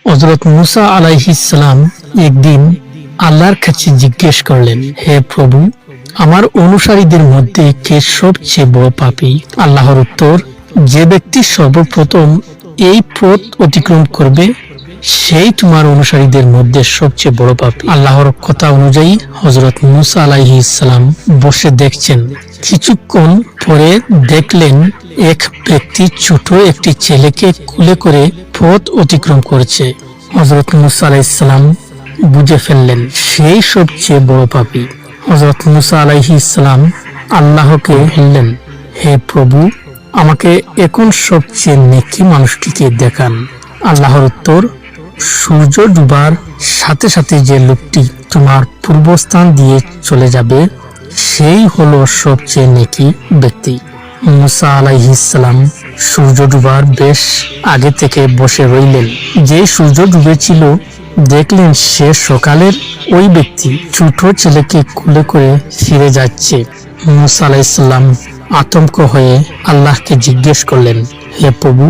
হযরত মুসা আলাইহিস সালাম একদিন আল্লাহর কাছে জিজ্ঞেস করলেন, হে প্রভু, আমার অনুসারীদের মধ্যে কে সবচেয়ে বড় পাপী? আল্লাহর উত্তর, যে ব্যক্তি সর্বপ্রথম এই পথ অতিক্রম করবে সেই তোমার অনুসারীদের মধ্যে সবচেয়ে বড় পাপী। আল্লাহর কথা অনুযায়ী হযরত মুসা আলাইহিস সালাম বসে দেখছেন। কিছুক্ষণ পরে দেখলেন এক ব্যক্তি ছোট একটি ছেলেকে কোলে করে পথ অতিক্রম করছে। হযরত মুসা আলাইহিস সালাম বুঝে ফেললেন সেই সবচেয়ে বড় পাপী। হযরত মুসা আলাইহিস সালাম আল্লাহকে বললেন, হে প্রভু, আমাকে এখন সবচেয়ে নেকি মানুষটিকে দেখান। আল্লাহর উত্তর, সূর্য ডুবার সাথে সাথে যে লোকটি তোমার পূর্বস্থান দিয়ে চলে যাবে সেই হলো সবচেয়ে নেকি ব্যক্তি। মুসা আলাইহিস সালাম সূর্য ডুবার বেশ আগে থেকে বসে রইলেন। যে সূর্য ডুবেছিল দেখলেন সে সকালের ওই ব্যক্তি ছোট ছেলেকে কোলে করে ফিরে যাচ্ছে। মুসা আলাইহিস সালাম আতঙ্ক হয়ে আল্লাহকে জিজ্ঞেস করলেন, হে প্রভু,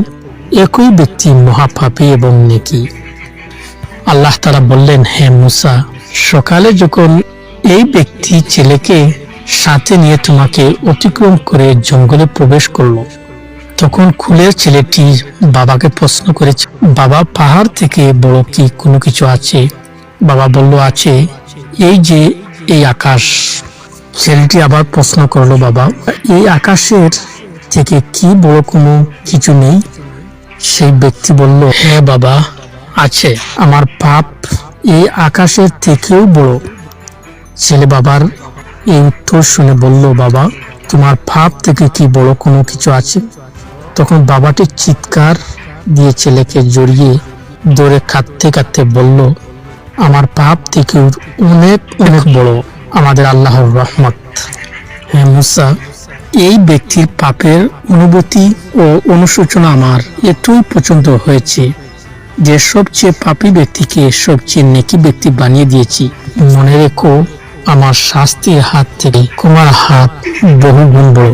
একই ব্যক্তি মহাপাপী এবং নেকি? আল্লাহ তাআলা বললেন, হে মুসা, সকালে যখন এই ব্যক্তি ছেলেকে সাথে নিয়ে তোমাকে অতিক্রম করে জঙ্গলে প্রবেশ করলো, তখন কুলের ছেলেটি বাবাকে প্রশ্ন করেছে, বাবা, পাহাড় থেকে বড় কি কোনো কিছু আছে? বাবা বলল, আছে, এই যে এই আকাশ। ছেলেটি আবার প্রশ্ন করলো, বাবা, এই আকাশের থেকে কি বড় কোনো কিছু নেই? সেই ব্যক্তি বলল, হ্যাঁ বাবা, আছে, আমার পাপ এই আকাশের থেকেও বড়। ছেলে বাবার এই উত্তর শুনে বলল, বাবা, তোমার পাপ থেকে কি বড় কোনো কিছু আছে? তখন বাবাটি চিৎকার দিয়ে ছেলেকে জড়িয়ে ধরে কাঁদতে কাঁদতে বলল, আমার পাপ থেকে অনেক অনেক বড় আমাদের আল্লাহর রহমত। হ্যাঁ মুসা, এই ব্যক্তির পাপের অনুভূতি ও অনুশোচনা আমার এতই পছন্দ হয়েছে যে সবচেয়ে পাপী ব্যক্তিকে সবচেয়ে নেকি ব্যক্তি বানিয়ে দিয়েছি। মনে রেখো, আমার শাস্তির হাত থেকে তোমার হাত বহু গুণ বড়।